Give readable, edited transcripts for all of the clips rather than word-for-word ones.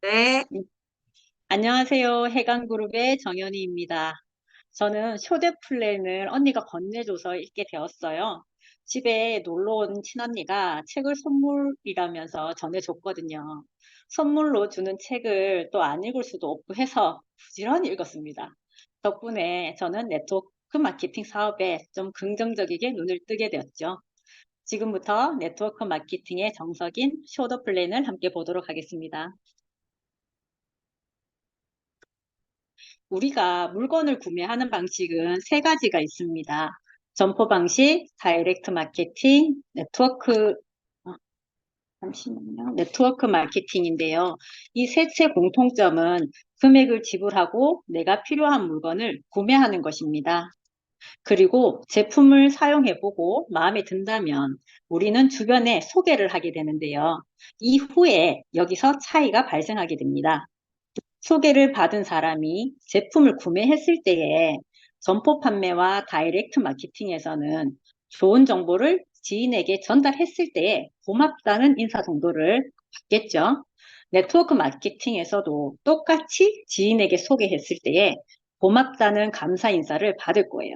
네. 안녕하세요. 해강그룹의 정연희입니다. 저는 쇼데플랜을 언니가 건네줘서 읽게 되었어요. 집에 놀러 온 친언니가 책을 선물이라면서 전해줬거든요. 선물로 주는 책을 또 안 읽을 수도 없고 해서 부지런히 읽었습니다. 덕분에 저는 네트워크 마케팅 사업에 좀 긍정적이게 눈을 뜨게 되었죠. 지금부터 네트워크 마케팅의 정석인 쇼더플랜을 함께 보도록 하겠습니다. 우리가 물건을 구매하는 방식은 세 가지가 있습니다. 점포 방식, 다이렉트 마케팅, 어, 잠시만요. 네트워크 마케팅인데요. 이 셋의 공통점은 금액을 지불하고 내가 필요한 물건을 구매하는 것입니다. 그리고 제품을 사용해보고 마음에 든다면 우리는 주변에 소개를 하게 되는데요. 이후에 여기서 차이가 발생하게 됩니다. 소개를 받은 사람이 제품을 구매했을 때에 점포 판매와 다이렉트 마케팅에서는 좋은 정보를 지인에게 전달했을 때에 고맙다는 인사 정도를 받겠죠. 네트워크 마케팅에서도 똑같이 지인에게 소개했을 때에 고맙다는 감사 인사를 받을 거예요.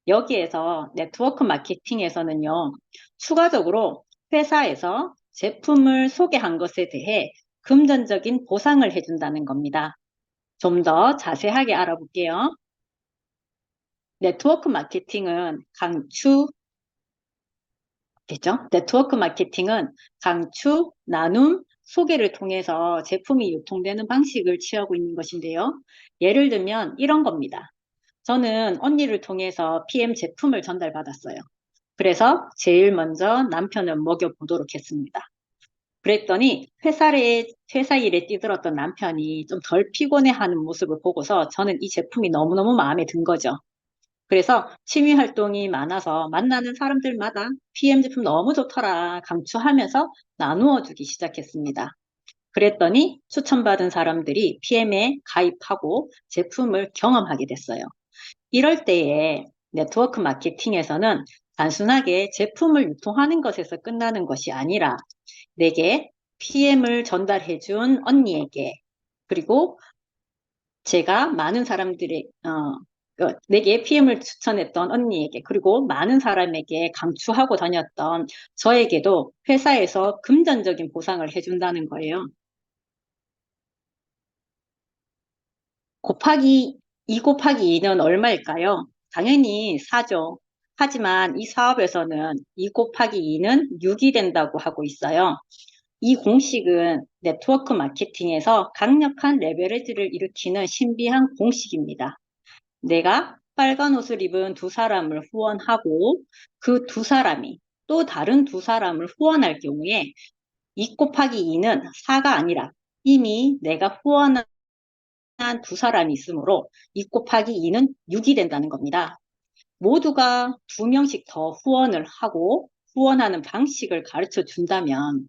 여기에서 네트워크 마케팅에서는요, 추가적으로 회사에서 제품을 소개한 것에 대해 금전적인 보상을 해준다는 겁니다. 좀 더 자세하게 알아볼게요. 네트워크 마케팅은 네트워크 마케팅은 강추, 나눔, 소개를 통해서 제품이 유통되는 방식을 취하고 있는 것인데요. 예를 들면 이런 겁니다. 저는 언니를 통해서 PM 제품을 전달받았어요. 그래서 제일 먼저 남편을 먹여보도록 했습니다. 그랬더니 회사 일에 뛰들었던 남편이 좀 덜 피곤해하는 모습을 보고서 저는 이 제품이 너무너무 마음에 든 거죠. 그래서 취미 활동이 많아서 만나는 사람들마다 PM 제품 너무 좋더라 강추하면서 나누어 주기 시작했습니다. 그랬더니 추천받은 사람들이 PM에 가입하고 제품을 경험하게 됐어요. 이럴 때에 네트워크 마케팅에서는 단순하게 제품을 유통하는 것에서 끝나는 것이 아니라 내게 PM을 전달해 준 언니에게 그리고 제가 많은 내게 PM을 추천했던 언니에게 그리고 많은 사람에게 강추하고 다녔던 저에게도 회사에서 금전적인 보상을 해준다는 거예요. 곱하기 2 곱하기 2는 얼마일까요? 당연히 4죠. 하지만 이 사업에서는 2 곱하기 2는 6이 된다고 하고 있어요. 이 공식은 네트워크 마케팅에서 강력한 레버리지를 일으키는 신비한 공식입니다. 내가 빨간 옷을 입은 두 사람을 후원하고 그 두 사람이 또 다른 두 사람을 후원할 경우에 2 곱하기 2는 4가 아니라 이미 내가 후원한 두 사람이 있으므로 2 곱하기 2는 6이 된다는 겁니다. 모두가 2명씩 더 후원을 하고 후원하는 방식을 가르쳐 준다면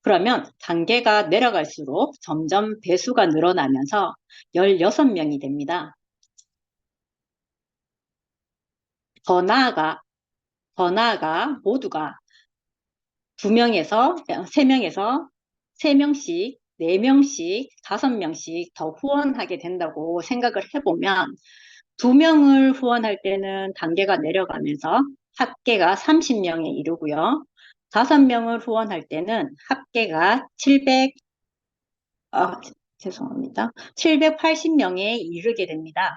그러면 단계가 내려갈수록 점점 배수가 늘어나면서 16명이 됩니다. 더 나아가, 더 나아가 모두가 3명에서 3명씩, 4명씩, 5명씩 더 후원하게 된다고 생각을 해보면 2명을 후원할 때는 단계가 내려가면서 합계가 30명에 이르고요. 5명을 후원할 때는 합계가 아, 죄송합니다. 780명에 이르게 됩니다.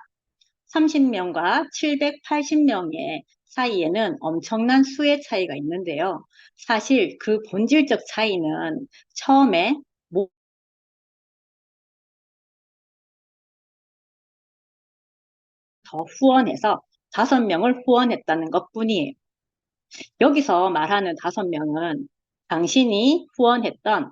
30명과 780명의 사이에는 엄청난 수의 차이가 있는데요. 사실 그 본질적 차이는 처음에 더 후원해서 5명을 후원했다는 것뿐이에요. 여기서 말하는 5명은 당신이 후원했던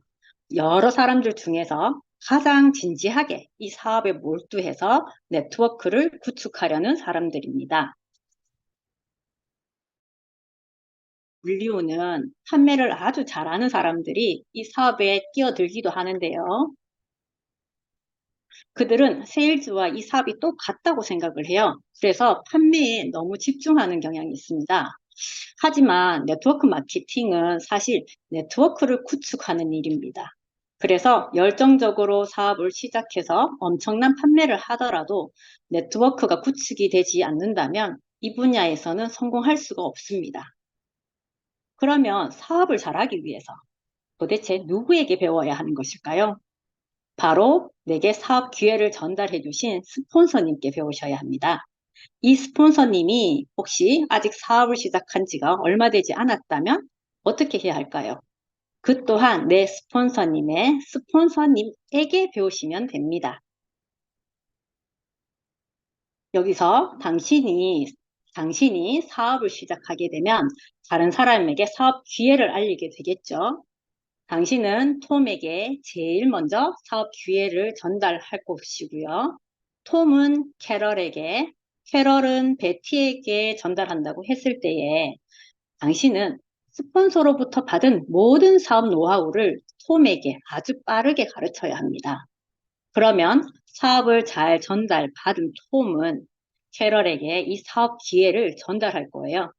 여러 사람들 중에서 가장 진지하게 이 사업에 몰두해서 네트워크를 구축하려는 사람들입니다. 물리우는 판매를 아주 잘하는 사람들이 이 사업에 뛰어들기도 하는데요. 그들은 세일즈와 이 사업이 똑같다고 생각을 해요. 그래서 판매에 너무 집중하는 경향이 있습니다. 하지만 네트워크 마케팅은 사실 네트워크를 구축하는 일입니다. 그래서 열정적으로 사업을 시작해서 엄청난 판매를 하더라도 네트워크가 구축이 되지 않는다면 이 분야에서는 성공할 수가 없습니다. 그러면 사업을 잘하기 위해서 도대체 누구에게 배워야 하는 것일까요? 바로 내게 사업 기회를 전달해 주신 스폰서님께 배우셔야 합니다. 이 스폰서님이 혹시 아직 사업을 시작한 지가 얼마 되지 않았다면 어떻게 해야 할까요? 그 또한 내 스폰서님의 스폰서님에게 배우시면 됩니다. 여기서 당신이 사업을 시작하게 되면 다른 사람에게 사업 기회를 알리게 되겠죠. 당신은 톰에게 제일 먼저 사업 기회를 전달할 것이고요. 톰은 캐럴에게, 캐럴은 베티에게 전달한다고 했을 때에 당신은 스폰서로부터 받은 모든 사업 노하우를 톰에게 아주 빠르게 가르쳐야 합니다. 그러면 사업을 잘 전달받은 톰은 캐럴에게 이 사업 기회를 전달할 거예요.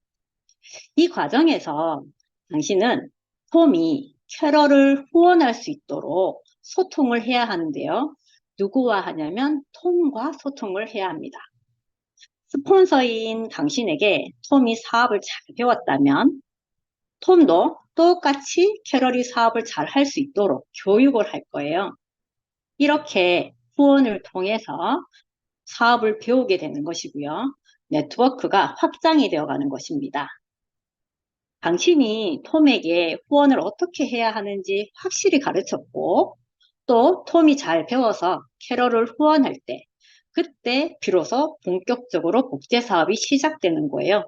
이 과정에서 당신은 톰이 캐럴을 후원할 수 있도록 소통을 해야 하는데요. 누구와 하냐면 톰과 소통을 해야 합니다. 스폰서인 당신에게 톰이 사업을 잘 배웠다면 톰도 똑같이 캐럴이 사업을 잘 할 수 있도록 교육을 할 거예요. 이렇게 후원을 통해서 사업을 배우게 되는 것이고요. 네트워크가 확장이 되어 가는 것입니다. 당신이 톰에게 후원을 어떻게 해야 하는지 확실히 가르쳤고 또 톰이 잘 배워서 캐럴을 후원할 때 그때 비로소 본격적으로 복제 사업이 시작되는 거예요.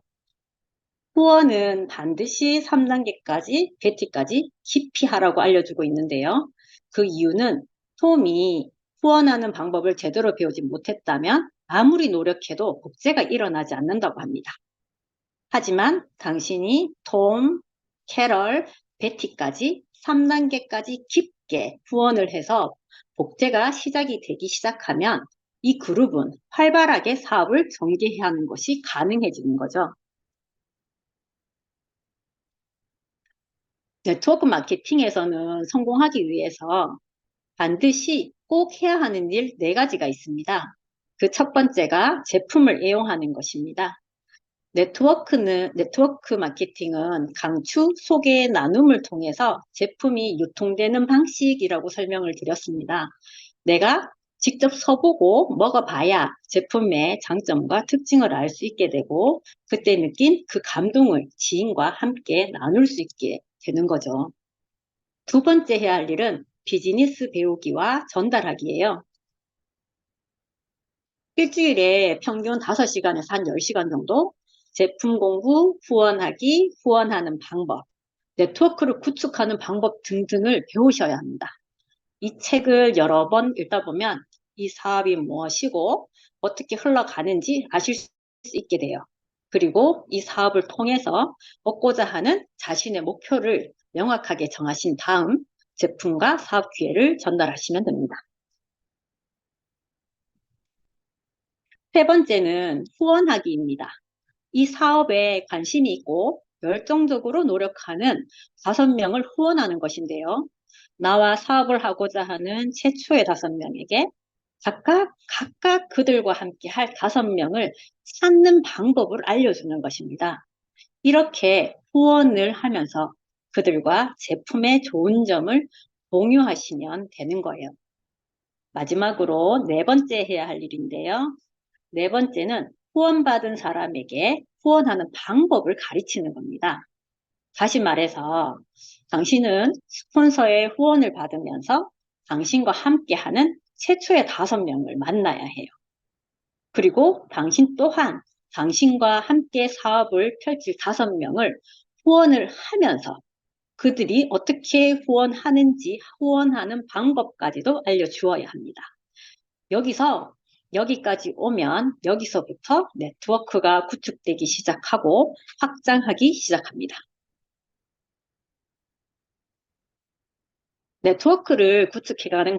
후원은 반드시 3단계까지, 베티까지 깊이 하라고 알려주고 있는데요. 그 이유는 톰이 후원하는 방법을 제대로 배우지 못했다면 아무리 노력해도 복제가 일어나지 않는다고 합니다. 하지만 당신이 톰, 캐럴, 베티까지 3단계까지 깊게 후원을 해서 복제가 시작이 되기 시작하면 이 그룹은 활발하게 사업을 전개하는 것이 가능해지는 거죠. 네트워크 마케팅에서는 성공하기 위해서 반드시 꼭 해야 하는 일 네 가지가 있습니다. 그 첫 번째가 제품을 애용하는 것입니다. 네트워크 마케팅은 강추, 소개, 나눔을 통해서 제품이 유통되는 방식이라고 설명을 드렸습니다. 내가 직접 써보고 먹어봐야 제품의 장점과 특징을 알 수 있게 되고 그때 느낀 그 감동을 지인과 함께 나눌 수 있게 되는 거죠. 두 번째 해야 할 일은 비즈니스 배우기와 전달하기예요. 일주일에 평균 5시간에서 한 10시간 정도 제품 공부, 후원하기, 후원하는 방법, 네트워크를 구축하는 방법 등등을 배우셔야 합니다. 이 책을 여러 번 읽다 보면 이 사업이 무엇이고 어떻게 흘러가는지 아실 수 있게 돼요. 그리고 이 사업을 통해서 얻고자 하는 자신의 목표를 명확하게 정하신 다음 제품과 사업 기회를 전달하시면 됩니다. 세 번째는 후원하기입니다. 이 사업에 관심이 있고 열정적으로 노력하는 5명을 후원하는 것인데요. 나와 사업을 하고자 하는 최초의 5명에게 각각 그들과 함께 할 5명을 찾는 방법을 알려주는 것입니다. 이렇게 후원을 하면서 그들과 제품의 좋은 점을 공유하시면 되는 거예요. 마지막으로 네 번째 해야 할 일인데요. 네 번째는 후원받은 사람에게 후원하는 방법을 가르치는 겁니다. 다시 말해서 당신은 스폰서의 후원을 받으면서 당신과 함께하는 최초의 5명을 만나야 해요. 그리고 당신 또한 당신과 함께 사업을 펼칠 5명을 후원을 하면서 그들이 어떻게 후원하는지 후원하는 방법까지도 알려주어야 합니다. 여기서 여기까지 오면 여기서부터 네트워크가 구축되기 시작하고 확장하기 시작합니다. 네트워크를 구축해가는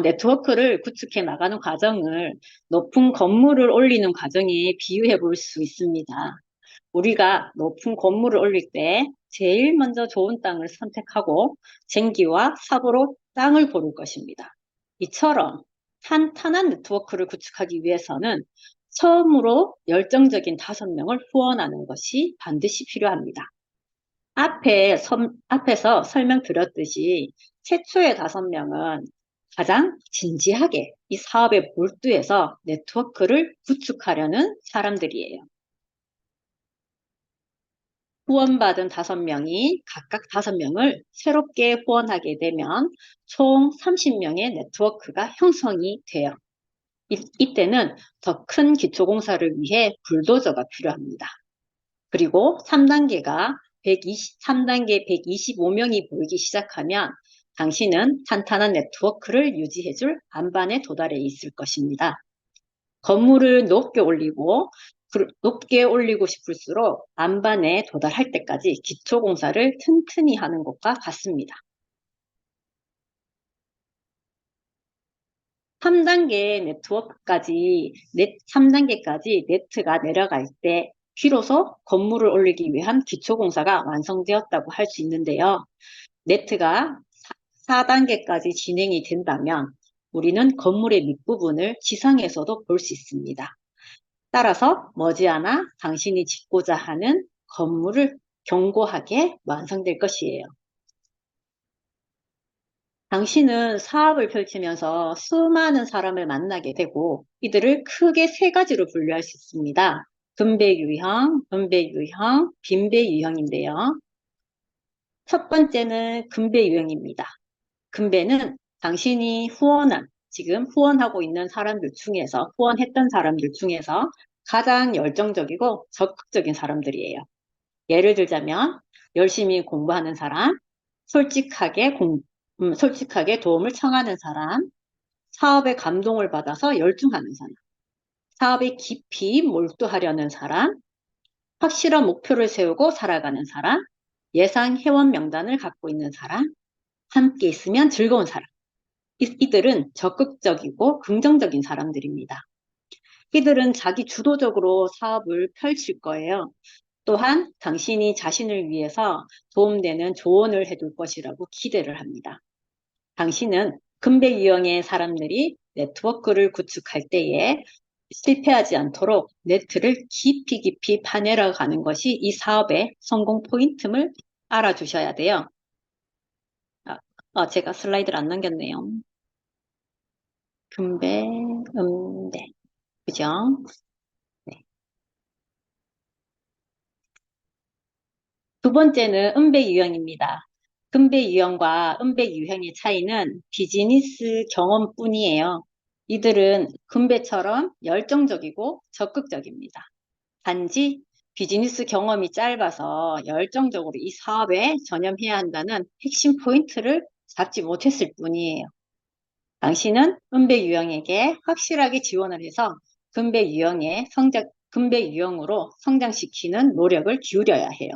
네트워크를 구축해 나가는 과정을 높은 건물을 올리는 과정에 비유해 볼 수 있습니다. 우리가 높은 건물을 올릴 때 제일 먼저 좋은 땅을 선택하고 쟁기와 삽으로 땅을 고를 것입니다. 이처럼 탄탄한 네트워크를 구축하기 위해서는 처음으로 열정적인 5명을 후원하는 것이 반드시 필요합니다. 앞에서 설명드렸듯이 최초의 5명은 가장 진지하게 이 사업에 몰두해서 네트워크를 구축하려는 사람들이에요. 후원받은 5명이 각각 5명을 새롭게 후원하게 되면 총 30명의 네트워크가 형성이 돼요. 이때는 더 큰 기초공사를 위해 불도저가 필요합니다. 그리고 3단계 125명이 모이기 시작하면 당신은 탄탄한 네트워크를 유지해줄 안반에 도달해 있을 것입니다. 건물을 높게 올리고 싶을수록 안반에 도달할 때까지 기초공사를 튼튼히 하는 것과 같습니다. 3단계까지 네트가 내려갈 때 비로소 건물을 올리기 위한 기초공사가 완성되었다고 할 수 있는데요. 네트가 4단계까지 진행이 된다면 우리는 건물의 밑부분을 지상에서도 볼 수 있습니다. 따라서 머지않아 당신이 짓고자 하는 건물을 견고하게 완성될 것이에요. 당신은 사업을 펼치면서 수많은 사람을 만나게 되고 이들을 크게 3가지로 분류할 수 있습니다. 금배 유형, 은배 유형, 빈배 유형인데요. 첫 번째는 금배 유형입니다. 금배는 당신이 지금 후원하고 있는 후원했던 사람들 중에서 가장 열정적이고 적극적인 사람들이에요. 예를 들자면, 열심히 공부하는 사람, 솔직하게 도움을 청하는 사람, 사업에 감동을 받아서 열중하는 사람, 사업에 깊이 몰두하려는 사람, 확실한 목표를 세우고 살아가는 사람, 예상 회원 명단을 갖고 있는 사람, 함께 있으면 즐거운 사람. 이들은 적극적이고 긍정적인 사람들입니다. 이들은 자기 주도적으로 사업을 펼칠 거예요. 또한 당신이 자신을 위해서 도움되는 조언을 해둘 것이라고 기대를 합니다. 당신은 금배 유형의 사람들이 네트워크를 구축할 때에 실패하지 않도록 네트를 깊이 파내려 가는 것이 이 사업의 성공 포인트를 알아주셔야 돼요. 제가 슬라이드를 안 남겼네요. 금배, 음배. 그죠? 네. 두 번째는 음배 유형입니다. 금배 유형과 음배 유형의 차이는 비즈니스 경험뿐이에요. 이들은 금배처럼 열정적이고 적극적입니다. 단지 비즈니스 경험이 짧아서 열정적으로 이 사업에 전념해야 한다는 핵심 포인트를 잡지 못했을 뿐이에요. 당신은 은배 유형에게 확실하게 지원을 해서 금배 유형으로 성장시키는 노력을 기울여야 해요.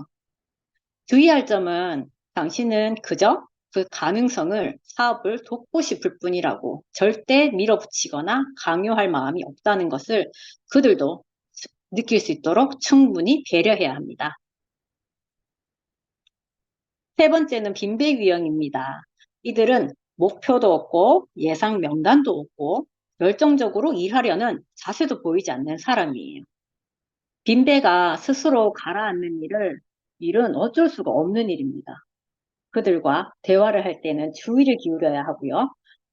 주의할 점은 당신은 그저 그 가능성을 사업을 돕고 싶을 뿐이라고 절대 밀어붙이거나 강요할 마음이 없다는 것을 그들도 느낄 수 있도록 충분히 배려해야 합니다. 세 번째는 빈배 유형입니다. 이들은 목표도 없고 예상 명단도 없고 열정적으로 일하려는 자세도 보이지 않는 사람이에요. 빈배가 스스로 가라앉는 일은 어쩔 수가 없는 일입니다. 그들과 대화를 할 때는 주의를 기울여야 하고요.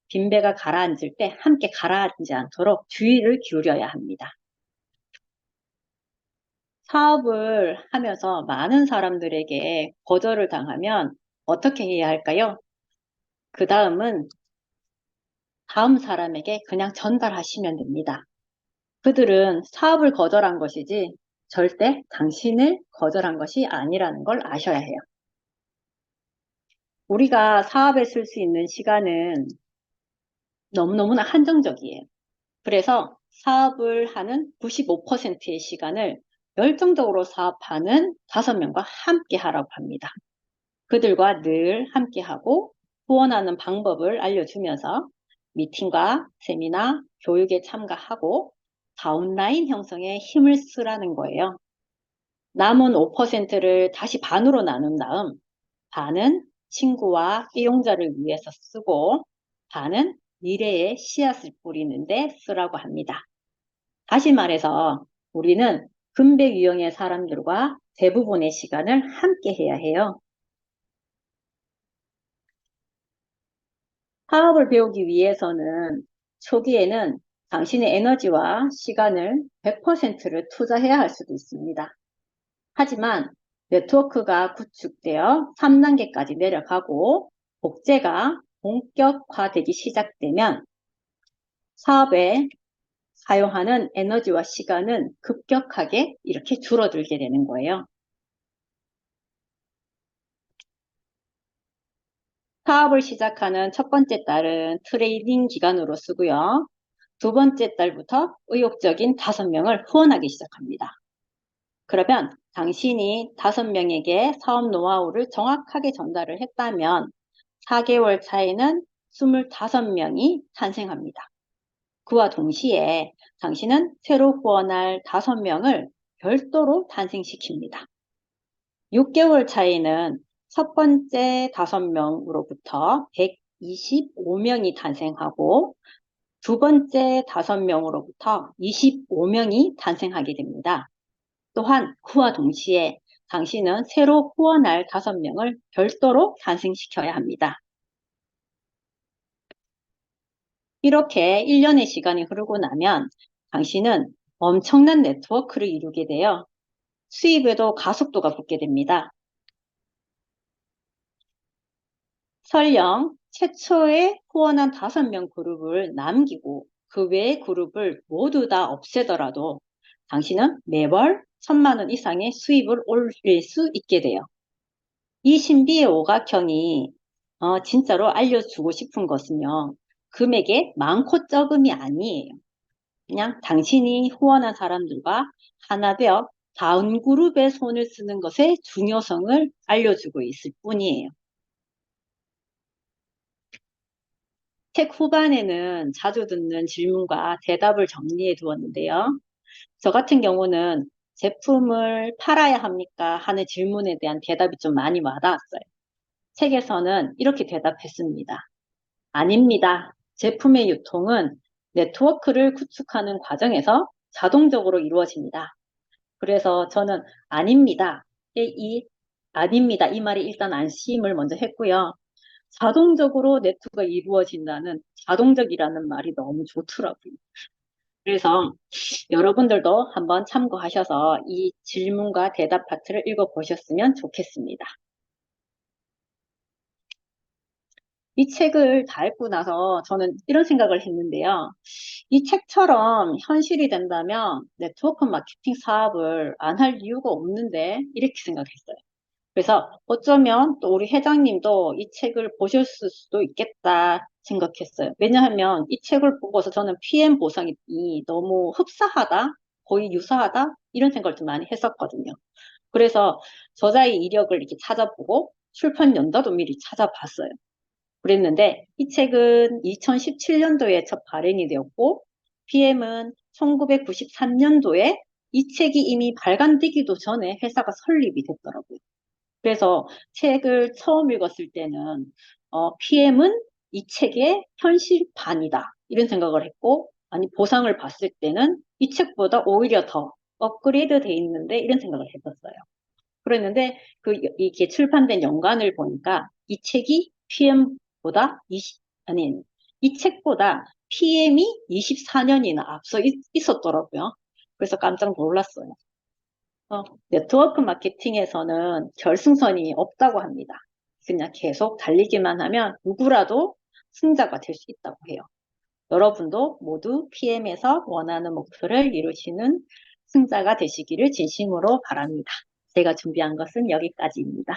빈배가 가라앉을 때 함께 가라앉지 않도록 주의를 기울여야 합니다. 사업을 하면서 많은 사람들에게 거절을 당하면 어떻게 해야 할까요? 그 다음은 다음 사람에게 그냥 전달하시면 됩니다. 그들은 사업을 거절한 것이지 절대 당신을 거절한 것이 아니라는 걸 아셔야 해요. 우리가 사업에 쓸 수 있는 시간은 너무너무나 한정적이에요. 그래서 사업을 하는 95%의 시간을 열정적으로 사업하는 5명과 함께 하라고 합니다. 그들과 늘 함께하고 후원하는 방법을 알려주면서 미팅과 세미나, 교육에 참가하고 다운라인 형성에 힘을 쓰라는 거예요. 남은 5%를 다시 반으로 나눈 다음 반은 친구와 이용자를 위해서 쓰고 반은 미래의 씨앗을 뿌리는데 쓰라고 합니다. 다시 말해서 우리는 금백 유형의 사람들과 대부분의 시간을 함께 해야 해요. 화학을 배우기 위해서는 초기에는 당신의 에너지와 시간을 100%를 투자해야 할 수도 있습니다. 하지만 네트워크가 구축되어 3단계까지 내려가고 복제가 본격화되기 시작되면 사업에 사용하는 에너지와 시간은 급격하게 이렇게 줄어들게 되는 거예요. 사업을 시작하는 첫 번째 달은 트레이딩 기간으로 쓰고요. 두 번째 달부터 의욕적인 5명을 후원하기 시작합니다. 그러면 당신이 5명에게 사업 노하우를 정확하게 전달을 했다면 4개월 차에는 25명이 탄생합니다. 그와 동시에 당신은 새로 후원할 5명을 별도로 탄생시킵니다. 6개월 차에는 첫 번째 5명으로부터 125명이 탄생하고 두 번째 5명으로부터 25명이 탄생하게 됩니다. 또한 그와 동시에 당신은 새로 후원할 5명을 별도로 탄생시켜야 합니다. 이렇게 1년의 시간이 흐르고 나면 당신은 엄청난 네트워크를 이루게 되어 수입에도 가속도가 붙게 됩니다. 설령 최초에 후원한 5명 그룹을 남기고 그 외의 그룹을 모두 다 없애더라도 당신은 매월 1,000만 원 이상의 수입을 올릴 수 있게 돼요. 이 신비의 오각형이 진짜로 알려주고 싶은 것은요. 금액의 많고 적음이 아니에요. 그냥 당신이 후원한 사람들과 하나 되어 다음 그룹에 손을 쓰는 것의 중요성을 알려주고 있을 뿐이에요. 책 후반에는 자주 듣는 질문과 대답을 정리해 두었는데요. 저 같은 경우는 제품을 팔아야 합니까? 하는 질문에 대한 대답이 좀 많이 와닿았어요. 책에서는 이렇게 대답했습니다. 아닙니다. 제품의 유통은 네트워크를 구축하는 과정에서 자동적으로 이루어집니다. 그래서 저는 아닙니다. 아닙니다. 이 말이 일단 안심을 먼저 했고요. 자동적으로 네트워크가 이루어진다는 자동적이라는 말이 너무 좋더라고요. 그래서 여러분들도 한번 참고하셔서 이 질문과 대답 파트를 읽어보셨으면 좋겠습니다. 이 책을 다 읽고 나서 저는 이런 생각을 했는데요. 이 책처럼 현실이 된다면 네트워크 마케팅 사업을 안 할 이유가 없는데 이렇게 생각했어요. 그래서 어쩌면 또 우리 회장님도 이 책을 보셨을 수도 있겠다 생각했어요. 왜냐하면 이 책을 보고서 저는 PM 보상이 너무 흡사하다, 거의 유사하다 이런 생각을 좀 많이 했었거든요. 그래서 저자의 이력을 이렇게 찾아보고 출판 연도도 미리 찾아봤어요. 그랬는데 이 책은 2017년도에 첫 발행이 되었고 PM은 1993년도에 이 책이 이미 발간되기도 전에 회사가 설립이 됐더라고요. 그래서 책을 처음 읽었을 때는 PM은 이 책의 현실판이다 이런 생각을 했고 아니 보상을 봤을 때는 이 책보다 오히려 더 업그레이드 돼 있는데 이런 생각을 했었어요. 그랬는데 이게 출판된 연간을 보니까 이 책이 PM보다 이 책보다 PM이 24년이나 앞서 있었더라고요. 그래서 깜짝 놀랐어요. 네트워크 마케팅에서는 결승선이 없다고 합니다. 그냥 계속 달리기만 하면 누구라도 승자가 될 수 있다고 해요. 여러분도 모두 PM에서 원하는 목표를 이루시는 승자가 되시기를 진심으로 바랍니다. 제가 준비한 것은 여기까지입니다.